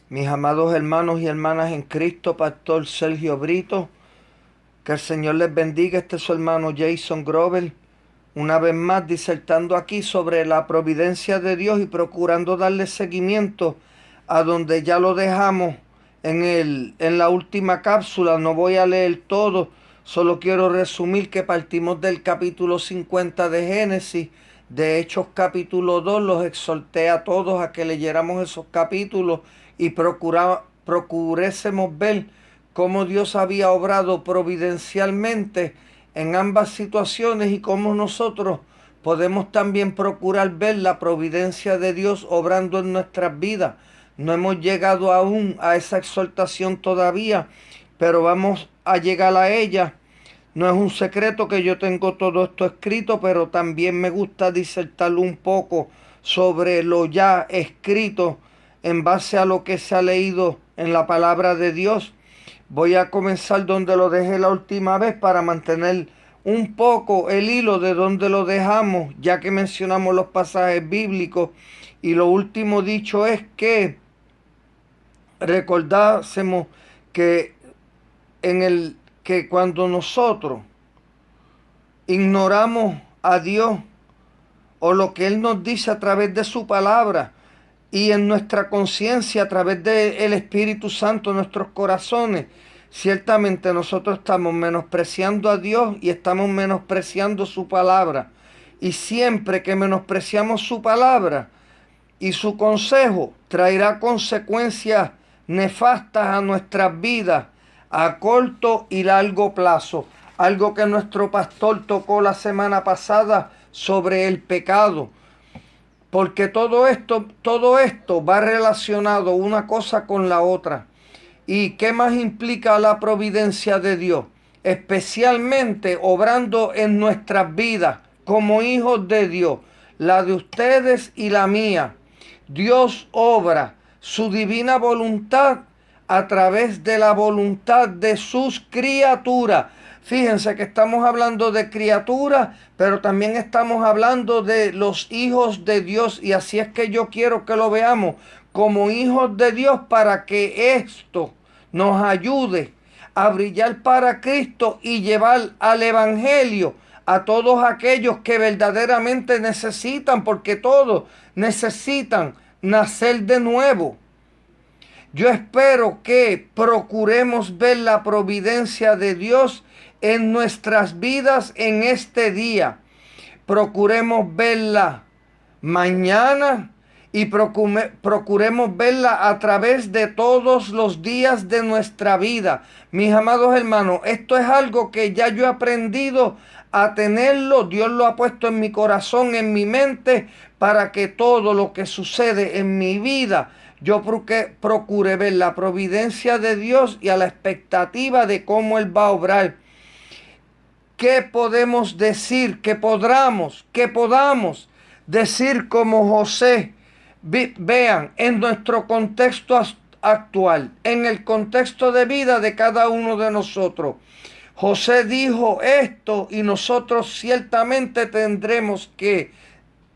Mis amados hermanos y hermanas en Cristo, Pastor Sergio Brito, que el Señor les bendiga. Este es su hermano Jason Grover, una vez más disertando aquí sobre la providencia de Dios y procurando darle seguimiento a donde ya lo dejamos en la última cápsula. No voy a leer todo, solo quiero resumir que partimos del capítulo 50 de Génesis. De Hechos capítulo 2, los exhorté a todos a que leyéramos esos capítulos y procurésemos ver cómo Dios había obrado providencialmente en ambas situaciones y cómo nosotros podemos también procurar ver la providencia de Dios obrando en nuestras vidas. No hemos llegado aún a esa exhortación todavía, pero vamos a llegar a ella. No es un secreto que yo tengo todo esto escrito, pero también me gusta disertar un poco sobre lo ya escrito en base a lo que se ha leído en la palabra de Dios. Voy a comenzar donde lo dejé la última vez para mantener un poco el hilo de donde lo dejamos, ya que mencionamos los pasajes bíblicos. Y lo último dicho es que recordásemos que que cuando nosotros ignoramos a Dios o lo que Él nos dice a través de su palabra y en nuestra conciencia a través del Espíritu Santo en nuestros corazones, ciertamente nosotros estamos menospreciando a Dios y estamos menospreciando su palabra. Y siempre que menospreciamos su palabra y su consejo, traerá consecuencias nefastas a nuestras vidas a corto y largo plazo. Algo que nuestro pastor tocó la semana pasada sobre el pecado. Porque todo esto va relacionado una cosa con la otra. ¿Y qué más implica la providencia de Dios? Especialmente obrando en nuestras vidas como hijos de Dios, la de ustedes y la mía. Dios obra su divina voluntad a través de la voluntad de sus criaturas. Fíjense que estamos hablando de criaturas, pero también estamos hablando de los hijos de Dios. Y así es que yo quiero que lo veamos como hijos de Dios para que esto nos ayude a brillar para Cristo y llevar al Evangelio a todos aquellos que verdaderamente necesitan, porque todos necesitan nacer de nuevo. Yo espero que procuremos ver la providencia de Dios en nuestras vidas en este día. Procuremos verla mañana y procuremos verla a través de todos los días de nuestra vida. Mis amados hermanos, esto es algo que ya yo he aprendido a tenerlo. Dios lo ha puesto en mi corazón, en mi mente, para que todo lo que sucede en mi vida yo procure ver la providencia de Dios y a la expectativa de cómo Él va a obrar. ¿Qué podemos decir? Que podamos decir como José. Vean, en nuestro contexto actual, en el contexto de vida de cada uno de nosotros. José dijo esto y nosotros ciertamente tendremos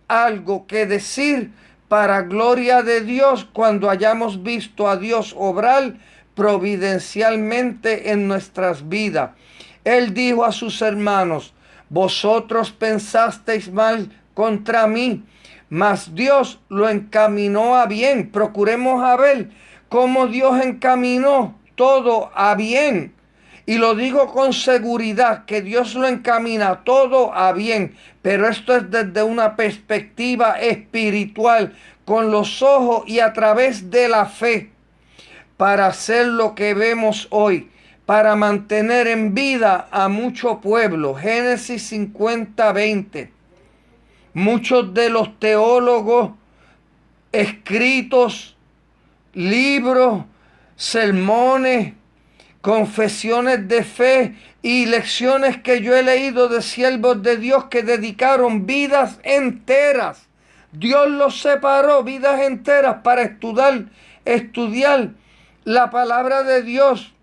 algo que decir para gloria de Dios cuando hayamos visto a Dios obrar providencialmente en nuestras vidas. Él dijo a sus hermanos: vosotros pensasteis mal contra mí, mas Dios lo encaminó a bien. Procuremos a ver cómo Dios encaminó todo a bien. Y lo digo con seguridad, que Dios lo encamina todo a bien. Pero esto es desde una perspectiva espiritual, con los ojos y a través de la fe, para hacer lo que vemos hoy, para mantener en vida a mucho pueblo. Génesis 50:20. Muchos de los teólogos, escritos, libros, sermones, confesiones de fe y lecciones que yo he leído de siervos de Dios que dedicaron vidas enteras. Dios los separó, vidas enteras, para estudiar la palabra de Dios.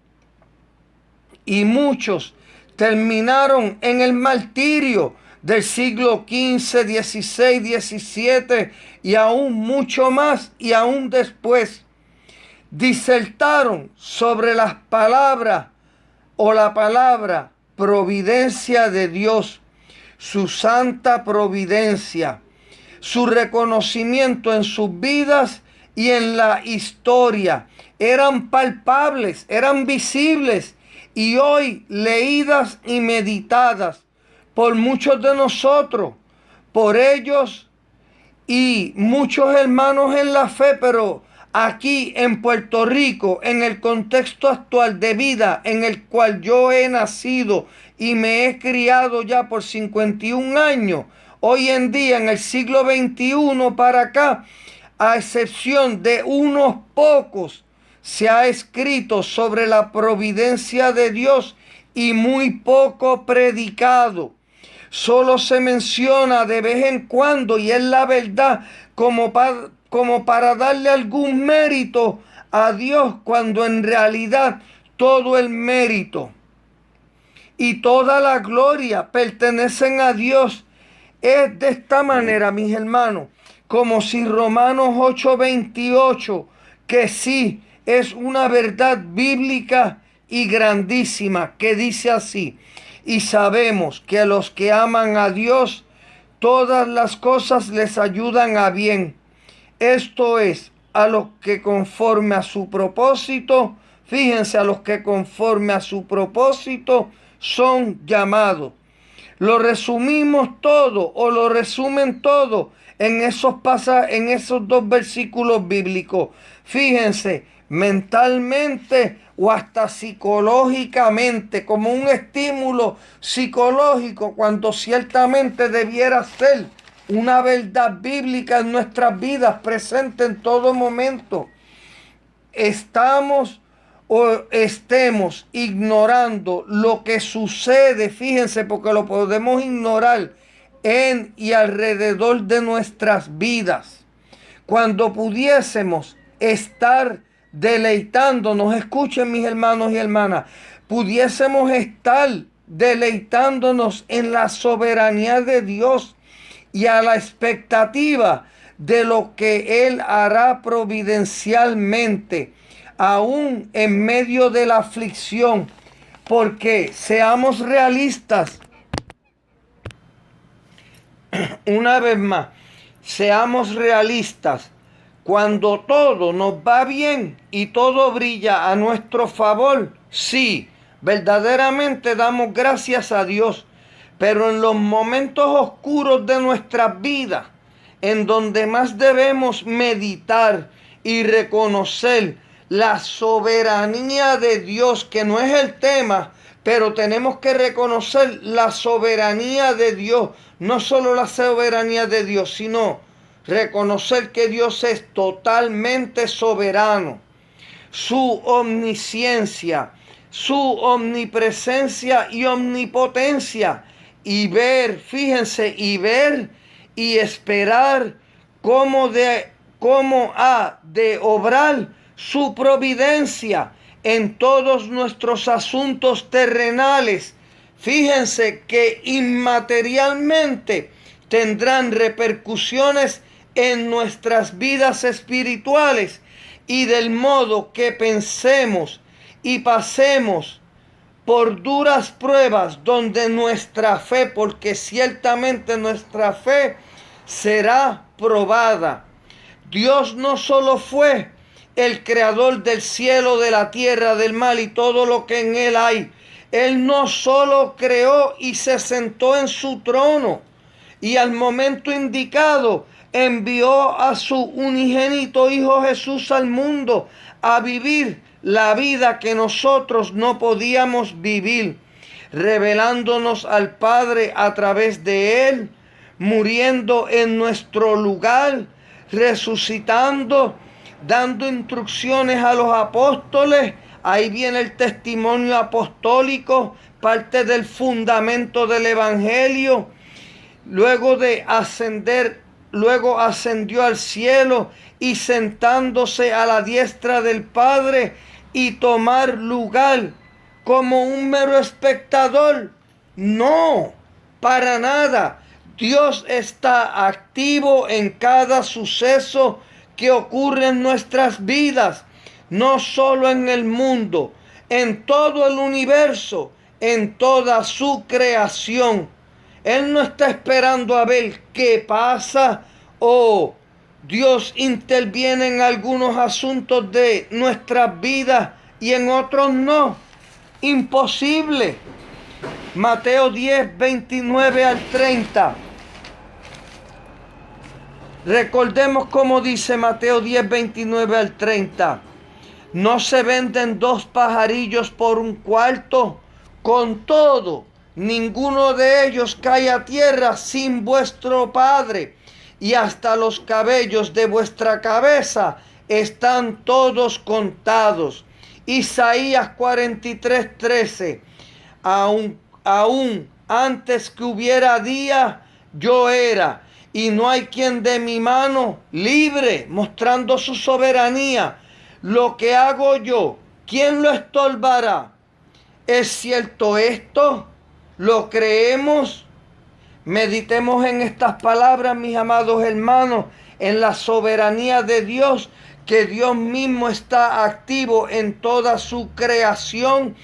Y muchos terminaron en el martirio del siglo XV, XVI, XVII y aún mucho más y aún después. disertaron sobre las palabras o la palabra providencia de Dios, su santa providencia, su reconocimiento en sus vidas y en la historia. Eran palpables, eran visibles y hoy leídas y meditadas por muchos de nosotros, por ellos y muchos hermanos en la fe, pero aquí en Puerto Rico, en el contexto actual de vida en el cual yo he nacido y me he criado ya por 51 años, hoy en día en el siglo XXI para acá, a excepción de unos pocos, se ha escrito sobre la providencia de Dios y muy poco predicado. Solo se menciona de vez en cuando, y es la verdad, como para darle algún mérito a Dios, cuando en realidad todo el mérito y toda la gloria pertenecen a Dios. Es de esta manera, mis hermanos, como si Romanos 8:28, que sí es una verdad bíblica y grandísima, que dice así: y sabemos que a los que aman a Dios, todas las cosas les ayudan a bien. Esto es, a los que conforme a su propósito, fíjense, a los que conforme a su propósito son llamados. Lo resumimos todo o lo resumen todo en esos dos versículos bíblicos. Fíjense, mentalmente o hasta psicológicamente, como un estímulo psicológico, cuando ciertamente debiera ser una verdad bíblica en nuestras vidas, presente en todo momento. Estamos o estemos ignorando lo que sucede, fíjense, porque lo podemos ignorar en y alrededor de nuestras vidas, cuando pudiésemos estar deleitándonos, escuchen mis hermanos y hermanas, pudiésemos estar deleitándonos en la soberanía de Dios y a la expectativa de lo que Él hará providencialmente, aún en medio de la aflicción, porque seamos realistas, una vez más, seamos realistas. Cuando todo nos va bien y todo brilla a nuestro favor, sí, verdaderamente damos gracias a Dios. Pero en los momentos oscuros de nuestras vidas, en donde más debemos meditar y reconocer la soberanía de Dios, que no es el tema, pero tenemos que reconocer la soberanía de Dios. No solo la soberanía de Dios, sino reconocer que Dios es totalmente soberano. Su omnisciencia, su omnipresencia y omnipotencia. Y ver, fíjense, y ver y esperar cómo ha de obrar su providencia en todos nuestros asuntos terrenales. Fíjense que inmaterialmente tendrán repercusiones en nuestras vidas espirituales, y del modo que pensemos y pasemos por duras pruebas donde nuestra fe, porque ciertamente nuestra fe será probada. Dios no solo fue el creador del cielo, de la tierra, del mar y todo lo que en él hay. Él no solo creó y se sentó en su trono, y al momento indicado envió a su unigénito Hijo Jesús al mundo a vivir la vida que nosotros no podíamos vivir, revelándonos al Padre a través de Él, muriendo en nuestro lugar, resucitando, dando instrucciones a los apóstoles. Ahí viene el testimonio apostólico, parte del fundamento del Evangelio. Luego ascendió al cielo y sentándose a la diestra del Padre, y tomar lugar como un mero espectador. No, para nada. Dios está activo en cada suceso que ocurre en nuestras vidas. no solo en el mundo, en todo el universo, en toda su creación. Él no está esperando a ver qué pasa o Dios interviene en algunos asuntos de nuestras vidas y en otros no. Imposible. Mateo 10, 29 al 30. Recordemos cómo dice Mateo 10, 29 al 30. ¿No se venden 2 pajarillos por 1 cuarto? Con todo, ninguno de ellos cae a tierra sin vuestro Padre, y hasta los cabellos de vuestra cabeza están todos contados. Isaías 43, 13. Aún antes que hubiera día, yo era, y no hay quien de mi mano libre, mostrando su soberanía. Lo que hago yo, ¿quién lo estorbará? ¿Es cierto esto? ¿Lo creemos? Meditemos en estas palabras, mis amados hermanos, en la soberanía de Dios, que Dios mismo está activo en toda su creación.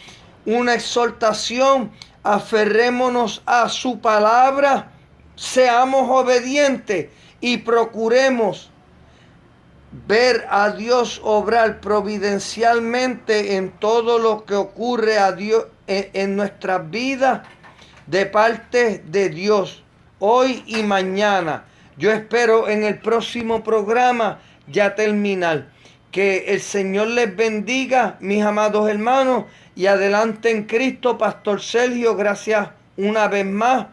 Una exhortación: aferrémonos a su palabra, seamos obedientes y procuremos ver a Dios obrar providencialmente en todo lo que ocurre a Dios en nuestras vidas de parte de Dios, hoy y mañana. Yo espero en el próximo programa ya terminar. Que el Señor les bendiga, mis amados hermanos, y adelante en Cristo. Pastor Sergio, gracias una vez más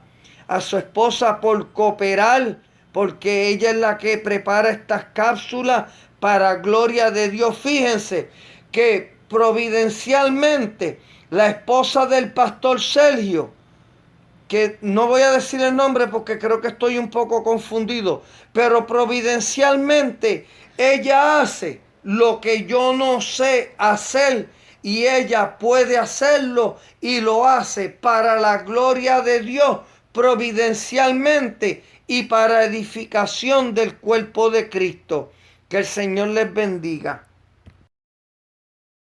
a su esposa por cooperar, porque ella es la que prepara estas cápsulas para gloria de Dios. Fíjense que providencialmente la esposa del pastor Sergio, que no voy a decir el nombre porque creo que estoy un poco confundido, pero providencialmente ella hace lo que yo no sé hacer, y ella puede hacerlo y lo hace para la gloria de Dios, providencialmente y para edificación del cuerpo de Cristo. Que el Señor les bendiga.